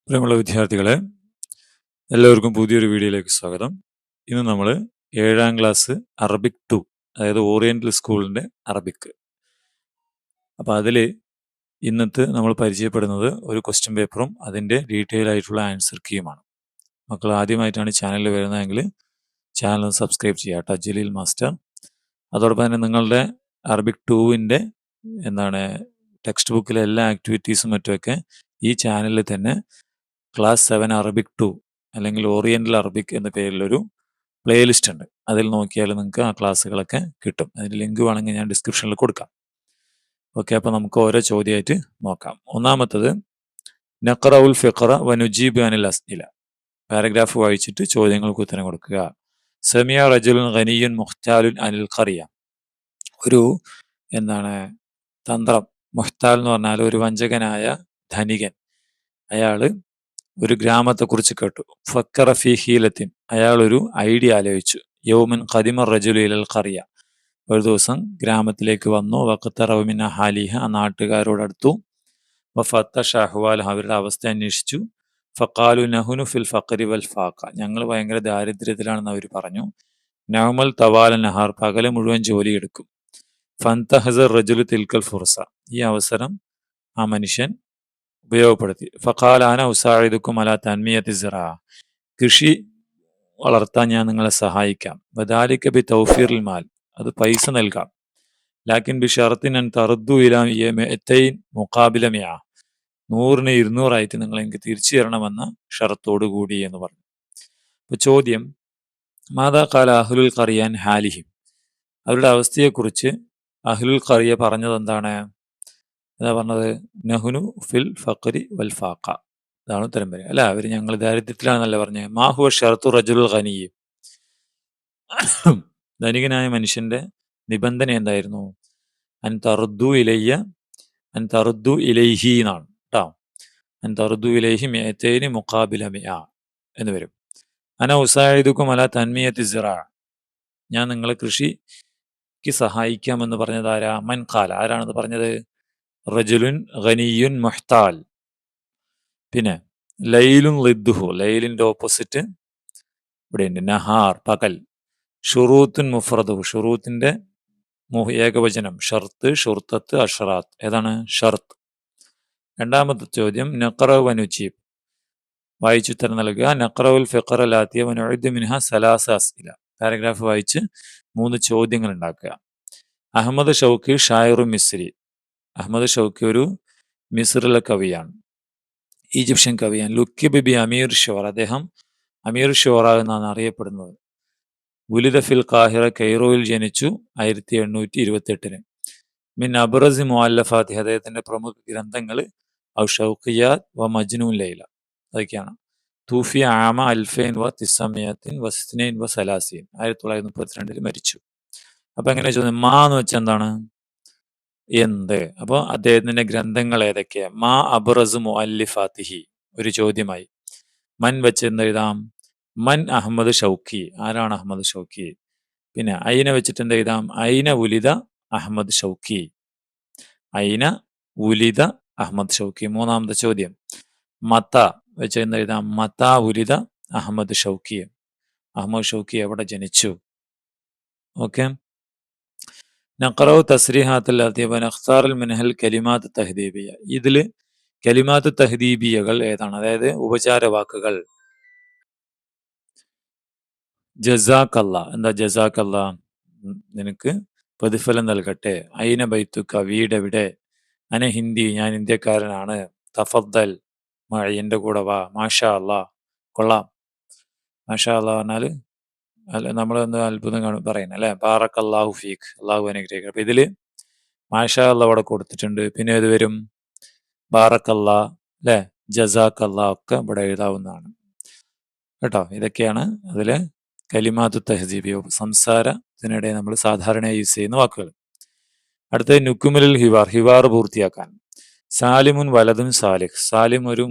പ്രിയമുള്ള വിദ്യാർത്ഥികളെ, എല്ലാവർക്കും പുതിയൊരു വീഡിയോയിലേക്ക് സ്വാഗതം. ഇന്ന് നമ്മൾ 7ാം ക്ലാസ് അറബിക് 2, അതായത് ഓറിയന്റൽ സ്കൂളിൻ്റെ അറബിക്. അപ്പോൾ അതിൽ ഇന്നത്തെ നമ്മൾ പരിചയപ്പെടുന്നത് ഒരു ക്വസ്റ്റ്യൻ പേപ്പറും അതിൻ്റെ ഡീറ്റെയിൽ ആയിട്ടുള്ള ആൻസർ കീയുമാണ്. മക്കൾ ആദ്യമായിട്ടാണ് ചാനലിൽ വരുന്നതെങ്കിൽ ചാനൽ സബ്സ്ക്രൈബ് ചെയ്യുക, ടജ്ജലീൽ മാസ്റ്റർ. അതോടൊപ്പം തന്നെ നിങ്ങളുടെ അറബിക് 2-ൻ്റെ ടെക്സ്റ്റ് ബുക്കിലെ എല്ലാ ആക്ടിവിറ്റീസും മറ്റുമൊക്കെ ഈ ചാനലിൽ തന്നെ ക്ലാസ് 7 അറബിക് 2 അല്ലെങ്കിൽ ഓറിയന്റൽ അറബിക് എന്ന പേരിലൊരു പ്ലേലിസ്റ്റ് ഉണ്ട്. അതിൽ നോക്കിയാൽ നിങ്ങൾക്ക് ആ ക്ലാസ്സുകളൊക്കെ കിട്ടും. അതിൻ്റെ ലിങ്ക് വേണമെങ്കിൽ ഞാൻ ഡിസ്ക്രിപ്ഷനിൽ കൊടുക്കാം. ഓക്കെ, അപ്പോൾ നമുക്ക് ഓരോ ചോദ്യമായിട്ട് നോക്കാം. ഒന്നാമത്തത് നഖറഉൽ ഫിഖറ വനുജീബ് അനിൽ അസ്ഇല. പാരഗ്രാഫ് വായിച്ചിട്ട് ചോദ്യങ്ങൾക്ക് ഉത്തരം കൊടുക്കുക. സമിയ റജുലുൻ ഖനിയുൻ മുഖ്താലുൻ അനിൽ ഖറിയ. ഒരു തന്ത്രം, മുഹ്താൽ എന്ന് പറഞ്ഞാൽ ഒരു വഞ്ചകനായ ധനികൻ, അയാൾ ഒരു ഗ്രാമത്തെക്കുറിച്ച് കേട്ടു. ഫക്കറ ഫി ഹീലത്തിൻ, അയാൾ ഒരു ഐഡിയ ആലോചിച്ചു. യൗമൻ ഖദിമർ റജുലു ഇലൽ ഖറിയ, ഒരു ദിവസം ഗ്രാമത്തിലേക്ക് വന്നു. വഖത്തറവ മിൻ അഹാലിഹ, ആ നാട്ടുകാരോടടുത്തു. വഫത്തഷ അഹ്വാലഹ, അവരുടെ അവസ്ഥ അന്വേഷിച്ചു. ഫഖാലു നഹ്നു ഫിൽ ഫഖരി വൽ ഫാഖ, ഞങ്ങൾ ഭയങ്കര ദാരിദ്ര്യത്തിലാണെന്ന് അവർ പറഞ്ഞു. നഅമൽ തവാല നഹാർ, പകല് മുഴുവൻ ജോലിയെടുക്കും. ഫന്തഹസർ റജുലു തിൽക്കൽ ഫുർസ, ഈ അവസരം ആ മനുഷ്യൻ ഉപയോഗപ്പെടുത്തി. ഫഖാലാന ഉസാഇദുക്കും അലാ തൻമിയത്തി സിറാ, കൃഷി വളർത്താൻ ഞാൻ നിങ്ങളെ സഹായിക്കാം. വദാലിക ബി തൗഫീറിൽ മാൽ, അത് പൈസ നൽകാം. ലാക്കിൻ ബി ഷറത്തിൻ അൻ തറുദ്ദു ഇലാ മിഅത്തൈൻ മുഖാബില മിഅ, 100-ന് 200 നിങ്ങൾ എനിക്ക് തിരിച്ചു തരണമെന്ന ഷറത്തോടു കൂടി എന്ന് പറഞ്ഞു. അപ്പോൾ ചോദ്യം, മാതാ ഖാല അഹ്ലുൽ ഖറിയ അൻ ഹാലിഹിം, അവരുടെ അവസ്ഥയെക്കുറിച്ച് അഹ്ലുൽ ഖറിയ പറഞ്ഞത് എന്താണ്? എന്താ പറഞ്ഞത്? നഹ്നു ഫിൽ ഫഖരി വൽ ഫാഖ, ഇതാണ് ഉത്തരം വരിക. അല്ല, അവർ ഞങ്ങൾ ദാരിദ്ര്യത്തിലാണെന്നല്ല പറഞ്ഞത്. മാഹുവ ഷർതു റജുലുൽ ഖനിയ, ധനികനായ മനുഷ്യന്റെ നിബന്ധന എന്തായിരുന്നു? അൻ തറുദ്ദു ഇലൈഹി എന്നാണ് കേട്ടോ. അൻ തറുദ്ദു ഇലൈഹി മിഅത്തൈനി മുഖാബില മിഅ എന്ന് വരും. അന ഉസാഇദുക്കും അലാ തൻമിയത്തി സിറാ, ഞാൻ നിങ്ങളെ കൃഷിക്ക് സഹായിക്കാമെന്ന് പറഞ്ഞത് ആരാ? മൻ ഖാല, ആരാണെന്ന് പറഞ്ഞത്? റജുലുൻ ഖനിയുൻ മുഹ്താൽ. പിന്നെ ലൈലുൻ ളിദ്ദുഹു, ലൈലിന്റെ ഓപ്പോസിറ്റ് ഇവിടെയുണ്ട്, നഹാർ പകൽ. ഷുറൂത്തുൻ മുഫ്രദുഹു, ഷുറൂത്തിന്റെ ഏകവചനം ഷർത്ത്, ഷുർത്തത്ത്, അഷറാത്ത്. ഏതാണ്? ഷർത്ത്. രണ്ടാമത്തെ ചോദ്യം നഖറഉ വനുജീബ്, വായിച്ചുത്തരം നൽകുക. നഖറഉൽ ഫിഖറ ലാത്തിയ വനുഇദ്ദു മിൻഹ സലാസ അസ്ഇല, പാരഗ്രാഫ് വായിച്ച് 3 ചോദ്യങ്ങൾ ഉണ്ടാക്കുക. അഹമ്മദ് ഷൗക്കി ഷായിറു മിസ്രി, അഹമ്മദ് ഷൗക്കി ഒരു മിസ്റിലെ കവിയാണ്, ഈജിപ്ഷ്യൻ കവിയാണ്. ലുക്കി ബിബി അമീർ ഷോറ, അദ്ദേഹം അമീർ ഷോറ എന്നാണ് അറിയപ്പെടുന്നത്. ഉലിദ ഫിൽ ഖാഹിറ, കൈറോയിൽ ജനിച്ചു 1828-ന്. മിൻ അബ്റസി മുഅല്ലഫാത്തി, അദ്ദേഹത്തിന്റെ പ്രമുഖ ഗ്രന്ഥങ്ങൾ ഔ ഷൗഖിയാത്ത് വ മജ്നൂൻ ലൈല, അതൊക്കെയാണ്. തൂഫി ആമ അൽഫൈൻ വ തിസമിയത്തിൻ വസ്നൈൻ വ സലാസീൻ, 1932 മരിച്ചു. അപ്പൊ എങ്ങനെ ചോദ്യം? മാ എന്ന് വെച്ചാൽ എന്താണ്? എന്ത്. അപ്പോൾ അദ്ദേഹത്തിന്റെ ഗ്രന്ഥങ്ങൾ ഏതൊക്കെയാ? മാ അബ്റസു മുഅല്ലിഫാത്തിഹി ഒരു ചോദ്യമായി. മൻ വെച്ച് എന്ത് എഴുതാം? മൻ അഹമ്മദ് ഷൗക്കി, ആരാണ് അഹമ്മദ് ഷൗക്കി? പിന്നെ ഐന വെച്ചിട്ട് എന്ത് എഴുതാം? ഐന ഉലിദ അഹമ്മദ് ഷൗക്കി, ഐന ഉലിദ അഹമ്മദ് ഷൗക്കി. മൂന്നാമത്തെ ചോദ്യം മത വെച്ച് എന്ത് എഴുതാം? മത ഉലിദ അഹമ്മദ് ഷൗക്കി, അഹമ്മദ് ഷൗക്കി എവിടെ ജനിച്ചു? ഓക്കെ. നഖറഉ തസ്രീഹാത്തുൽ ലത്തീഫ വനഖ്താറുൽ മിൻഹൽ കലിമാത്ത് തഹ്ദീബിയ, ഇതിൽ കലിമാത്ത് തഹ്ദീബിയകൾ ഏതാണ്? അതായത് ഉപചാര വാക്കുകൾ. ജസാക്കല്ല, എന്താ ജസാക്കല്ല? നിനക്ക് പ്രതിഫലം നൽകട്ടെ. ഐന ബൈത്തുക്ക, വീടെവിടെ? അന ഹിന്ദി, ഞാൻ ഇന്ത്യക്കാരനാണ്. തഫദ്ദൽ മഅി, എൻ്റെ കൂടെ വാ. മാഷാ അല്ലാ, കൊള്ളാം. മാഷാ അല്ലാ പറഞ്ഞാൽ നമ്മളെന്ത് അത്ഭുതം പറയുന്നത് അല്ലേ? ബാറക്കല്ലാഹു ഫീഖ്, അള്ളാഹു അനുഗ്രഹിക്കുക. അപ്പൊ ഇതില് മാഷാ അല്ലാ അവിടെ കൊടുത്തിട്ടുണ്ട്. പിന്നെ ഏത് വരും? ബാറക്കല്ലാ അല്ലെ, ജസാക്കല്ലാ ഒക്കെ ഇവിടെ എഴുതാവുന്നതാണ് കേട്ടോ. ഇതൊക്കെയാണ് അതിലെ കലിമാത്തു തഹ്ദീബിയോ, സംസാരത്തിനിടെ നമ്മൾ സാധാരണ യൂസ് ചെയ്യുന്ന വാക്കുകൾ. അടുത്തത് നുക്കുമുൽ ഹിവാർ, ഹിവാർ പൂർത്തിയാക്കാൻ. സാലിമുൻ വലതുൻ സാലിഹ്, സാലിം ഒരു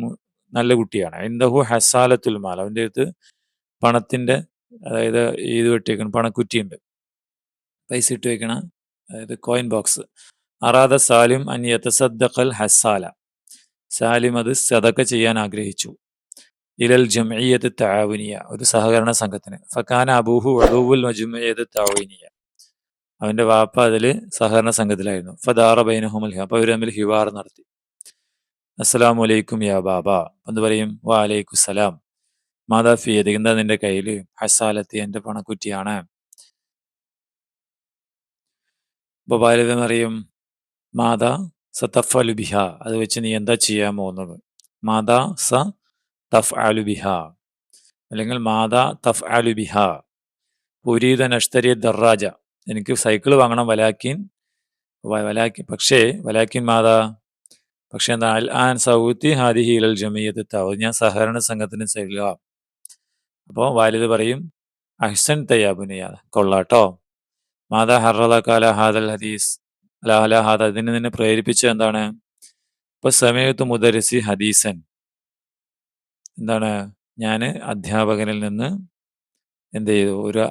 നല്ല കുട്ടിയാണ്. ഇന്ദഹു ഹസാലത്തുൽ മാൽ, അവൻ്റെ അടുത്ത് പണത്തിന്റെ, അതായത് ഇത് വെട്ടിവെക്കണം, പണക്കുറ്റിയുണ്ട്, പൈസ ഇട്ട് വെക്കണ, അതായത് കോയിൻ ബോക്സ്. അറാദ സാലിം അൻ യതസദ്ദഖൽ ഹസാല, സാലിം അത് സദഖ ചെയ്യാൻ ആഗ്രഹിച്ചു. ഇലൽ ജംഇയ്യത്ത് തആവുനിയ, ഒരു സഹകരണ സംഘത്തിന്. ഫകാന അബൂഹു ഉദുവുൽ മജ്മുഇയ്യത്ത് തആവുനിയ, അവന്റെ വാപ്പ അതിൽ സഹകരണ സംഘത്തിലായിരുന്നു. ഫദാറ ബൈനഹുമുൽ അപ്പൊ അവർ തമ്മിൽ ഹിവാർ നടത്തി. അസ്സലാമു അലൈക്കും യാ ബാബ, എന്ന് പറയും. വാ അലൈക്കും സലാം. മാതാ ഫി യദിക, എന്താ നിന്റെ കയ്യിൽ? ഹസാലത്തി, എന്റെ പണക്കുറ്റിയാണ്. അപ്പൊ വാലിദ് പറയും, മാതാ സതഫ്അലു ബിഹ, അത് വെച്ച് നീ എന്താ ചെയ്യാൻ പോകുന്നത്? മാതാ സ തഫ്അലു ബിഹ, അല്ലെങ്കിൽ മാതാ തഫ്അലു ബിഹ. ഉരീദ നഷ്തരി ദറാജ, എനിക്ക് സൈക്കിൾ വാങ്ങണം. വലാക്കിൻ പക്ഷേ വലാക്കിൻ മാതാ, പക്ഷെ എന്താ? അൽ ആൻ സൗത്തി ഹാദിഹി ഇലൽ ജമിയത്ത് താവ്, ഞാൻ സഹകരണ സംഘത്തിന് ചെല്ലുക. അപ്പോൾ വാലിദ് പറയും, അഹ്സൻ തയ്യാബുനിയ, കൊള്ളാട്ടോ. മാതാ ഹറല കാല ഹാദൽ ഹദീസ് അല ഹാദ, ഇതിന് നിന്നെ പ്രേരിപ്പിച്ചത് എന്താണ്? ഇപ്പൊ സമയത്ത് മുദരിസി ഹദീസൻ, എന്താണ്? ഞാൻ അധ്യാപകനിൽ നിന്ന് എന്ത് ചെയ്തു? ഒരു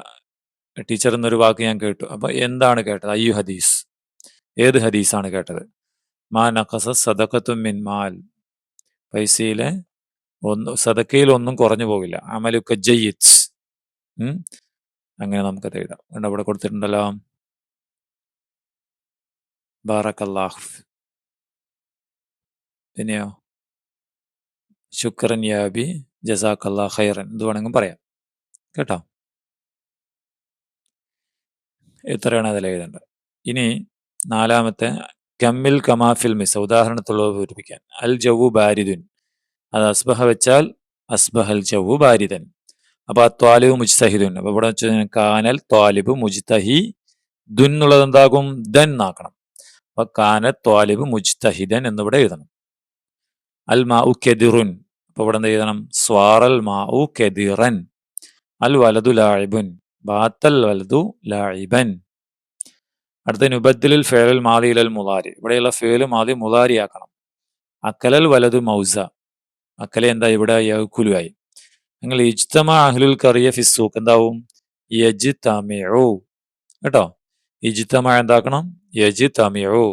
ടീച്ചർ എന്നൊരു വാക്ക് ഞാൻ കേട്ടു. അപ്പൊ എന്താണ് കേട്ടത്? അയ്യു ഹദീസ്, ഏത് ഹദീസാണ് കേട്ടത്? മാ നഖസ സദഖത്തും മിൻ മാൽ, പൈസയിലെ സദക്കയിൽ ഒന്നും കുറഞ്ഞു പോകില്ല. അമലുക ജയ്യിദ്. അങ്ങനെ നമുക്കത് എഴുതാം. കണ്ടോ, അവിടെ കൊടുത്തിട്ടുണ്ടല്ലോ. ബാറക്കല്ലാഹു. പിന്നെയോ, ശുക്രൻ യാബി, ജസാക്കല്ലാ ഖൈറൻ, എന്ത് വേണമെങ്കിലും പറയാം കേട്ടോ. എത്രയാണ് അതിൽ എഴുതേണ്ടത്? ഇനി നാലാമത്തെ, കമ്മിൽ കമാഫിൽ മിസ്, ഉദാഹരണത്തുള്ളത് പൂരിപ്പിക്കാൻ. അൽ ജവു ബാരിദുൻ, അത് അസ്ബഹ വെച്ചാൽ അസ്ബഹൽ ജവു ബാരിദൻ. അപ്പൊ ത്വാലിബ് മുജ്തഹിദുൻ, അപ്പൊ ഇവിടെ വെച്ച് കാനൽ ത്വാലിബ് മുജ്തഹി ദുൻ എന്നുള്ളത് എന്താകും? ദൻ എന്നാക്കണം. അപ്പൊ കാന ത്വാലിബ് മുജ്തഹിദൻ എന്നിവിടെ എഴുതണം. അൽ മാഉ കെദിറുൻ, അപ്പൊ ഇവിടെ എന്ത് എഴുതണം? സ്വാറൽ മാഉ കെദിറൻ. അൽ വലതു ലാഇബുൻ, ബാത്തൽ വലതു ലാഇബൻ. അടുത്ത നുബദ്ദിലുൽ ഫേലുൽ മാദി ഇലൽ മുളാരി, ഇവിടെയുള്ള ഫേല് മാദി മുളാരി ആക്കണം. അക്കലൽ വലതു മൗസ, അക്കലെ എന്താ? ഇവിടെ യഅ്കുലു ആയി. നിങ്ങൾ ഇജ്തമാ അഹ്ലുൽ ഖറിയ ഫിസ്സൂഖ്, എന്താവും? യജ്തമിഉ, കേട്ടോ. ഇജ്തമാ എന്താക്കണം? യജ്തമിഉ.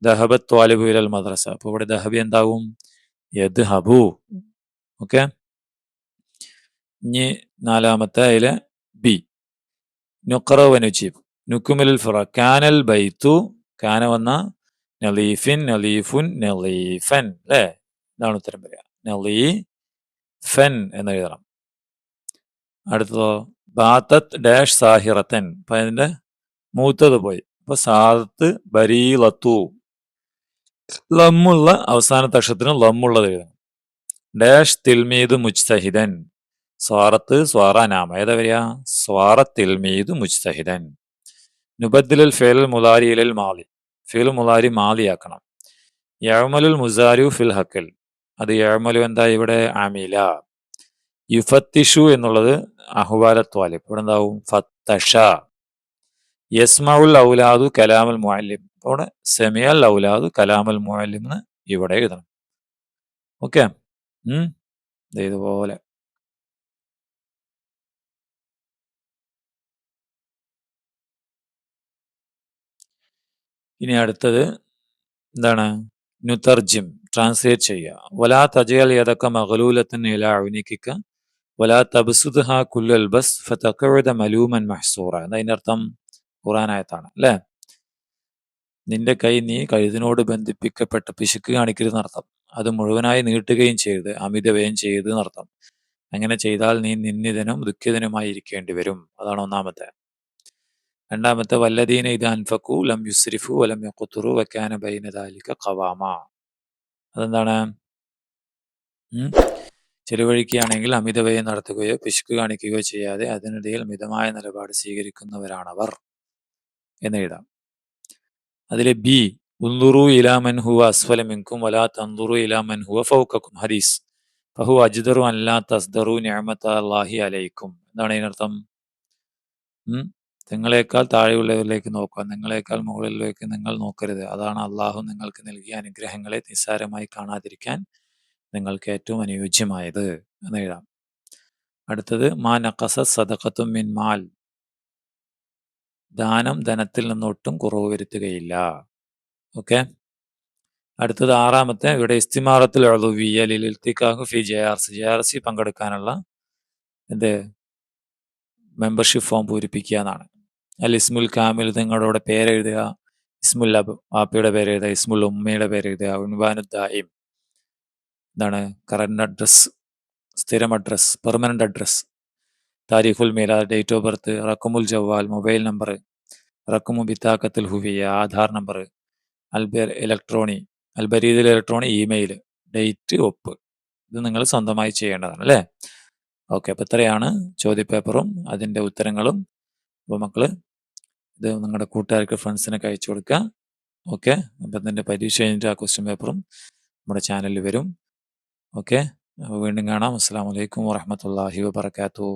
ദഹബ ത്വാലിബു ഇലൽ മദ്രസ, അപ്പൊ ഇവിടെ ദഹബി എന്താവും? യദ്ഹബു. ഓക്കെ. ഇനി നാലാമത്തെ അതിലെ ബി, നുഖറ വനുജീബ്. നുക്കുമിലുൽ ഫുറ, കാനൽ ബൈത്തു, കാന വന്ന നലീഫിൻ നലീഫുൻ നലീഫൻ, അല്ലേ? ഇതാണ് ഉത്തരം പറയാ. നലീഫൻ എന്ന് എഴുതണം. അടുത്തതോ, ബാത്തത് ഡാഷ് സാഹിറത്തൻ, അപ്പൊ അതിന്റെ മൂത്തത് പോയി. അപ്പൊ സാദത്ത് ബരീലത്തു, ലമ്മുള്ള അവസാനത്തെ അക്ഷരത്തിന് ലമ്മുള്ളത് എഴുതണം. ഡാഷ് തിൽമീദ് മുജ്തഹിദൻ, സ്വാറത്ത് സ്വാറ നാമ, ഏതാ വരിക? സ്വാറ തിൽമീദ് മുജ്തഹിദൻ. നുബദ്ദിലുൽ ഫേലുൽ മുലാരി ഇലൽ മാലി, ഫേൽ മുലാരി മാലിയാക്കണം. യഅ്മലുൽ മുസാരിഉ ഫിൽ ഹക്കൽ, അത് യഅ്മലു എന്താ? ഇവിടെ അമില. യുഫത്തിഷു എന്നുള്ളത് അഹ്വാല ത്വാലിബ്, ഇവിടെ എന്താവും? ഫത്തഷ. യസ്മഉൽ ഔലാദു കലാമുൽ മുഅല്ലിം, അവിടെ സെമിയൽ ഔലാദു കലാമുൽ മുഅല്ലിം എന്ന് ഇവിടെ എഴുതണം. ഓക്കെ. ഇതുപോലെ. ഇനി അടുത്തത് എന്താണ്? നുതർജിം, ട്രാൻസ്ലേറ്റ് ചെയ്യുക. വലാ തജയൽ യദക മഗ്ലൂലത്തൻ ഇലാ ഉനികിക വലാ തബ്സുദ്ഹ കുല്ലൽ ബസ് ഫതഖഉദ മലൂമൻ മഹ്സൂറ, എന്നതിന്റെ അർത്ഥം ഖുർആൻ ആയത്താണ്, അല്ലേ? നിന്റെ കൈ നീ കഴുതിനോട് ബന്ധിപ്പിക്കപ്പെട്ട പിശുക്ക് കാണിക്കരുതെന്നർത്ഥം. അത് മുഴുവനായി നീട്ടുകയും ചെയ്ത് അമിതവ്യയം ചെയ്ത് എന്നർത്ഥം. അങ്ങനെ ചെയ്താൽ നീ നിന്ദിതനും ദുഃഖിതനുമായി ഇരിക്കേണ്ടി വരും. അതാണ് ഒന്നാമത്തെ. രണ്ടാമത്തെ, വല്ലദീന ഇദാ അൻഫഖു ലം യുസ്രിഫു വലം യഖ്തുറു വകാന ബൈന ദാലിക ഖവാമ, അതെന്താണ്? ചെലവഴിക്കുകയാണെങ്കിൽ അമിതവ്യയം നടത്തുകയോ പിശുക്ക് കാണിക്കുകയോ ചെയ്യാതെ അതിനിടയിൽ മിതമായ നിലപാട് സ്വീകരിക്കുന്നവരാണവർ എന്ന് എഴുതാം. അതിലെ ബി, ഉൻദുറു ഇലാ മൻ ഹുവ അസ്ഫല മിൻകും വലാ തൻദുറു ഇലാ മൻ ഹുവ ഫൗകക്കും, ഹദീസ്. ഫഹു അജ്ദറു അൻ ലാ തസ്ദറു നിഅമതല്ലാഹി അലൈക്കും, എന്താണ് ഇതിനർത്ഥം? നിങ്ങളെക്കാൾ താഴെയുള്ളവരിലേക്ക് നോക്കുക, നിങ്ങളെക്കാൾ മുകളിലേക്ക് നിങ്ങൾ നോക്കരുത്. അതാണ് അള്ളാഹു നിങ്ങൾക്ക് നൽകിയ അനുഗ്രഹങ്ങളെ നിസ്സാരമായി കാണാതിരിക്കാൻ നിങ്ങൾക്ക് ഏറ്റവും അനുയോജ്യമായത് എന്ന് എഴുതാം. അടുത്തത്, മാ നഖസ സദഖത്തും മിൻ മാൽ, ദാനം ധനത്തിൽ നിന്നൊട്ടും കുറവ് വരുത്തുകയില്ല. ഓക്കെ. അടുത്തത് ആറാമത്തെ, ഇവിടെ ഇസ്തിമാറത്തുൽ ഉളുവിയ്യ ലിൽ ഇൽത്തിഖാഖ് ഫി ജെ ആർ സി പങ്കെടുക്കാനുള്ള എന്ത് മെമ്പർഷിപ്പ് ഫോം പൂരിപ്പിക്കുക എന്നാണ്. അൽ ഇസ്മുൽ കാമിൽ, നിങ്ങളുടെ പേരെഴുതുക. ഇസ്മുൽ അബ്, വാപ്പയുടെ പേര് എഴുതുക. ഇസ്മുൽ ഉമ്മയുടെ പേര് എഴുതുക. ഉൻവാനു ദായിം, എന്താണ് കറന്റ് അഡ്രസ്, സ്ഥിരം അഡ്രസ്, പെർമനന്റ് അഡ്രസ്. താരിഖുൽ മീലാദ്, ഡേറ്റ് ഓഫ് ബർത്ത്. റഖമുൽ ജവാൽ, മൊബൈൽ നമ്പർ. റഖമു ബിത്താക്കത്തുൽ ഹുവിയ, ആധാർ നമ്പർ. അൽബരീദുൽ ഇലക്ട്രോണി, ഇമെയിൽ, ഡേറ്റ്, ഒപ്പ്. ഇത് നിങ്ങൾ സ്വന്തമായി ചെയ്യേണ്ടതാണ് അല്ലേ? ഓക്കെ, അപ്പോൾ ഇത്രയാണ് ചോദ്യപേപ്പറും അതിൻ്റെ ഉത്തരങ്ങളും. അപ്പോൾ മക്കൾ ഇത് നിങ്ങളുടെ കൂട്ടുകാർക്ക്, ഫ്രണ്ട്സിനൊക്കെ അയച്ചു കൊടുക്കുക. ഓക്കെ, അപ്പം ഇതിൻ്റെ പരീക്ഷ കഴിഞ്ഞിട്ട് ആ ക്വസ്റ്റ്യൻ പേപ്പറും നമ്മുടെ ചാനലിൽ വരും. ഓക്കെ, അപ്പോൾ വീണ്ടും കാണാം. അസ്സലാമു അലൈക്കും വറഹ്മത്തുള്ളാഹി വബറകാതുഹു.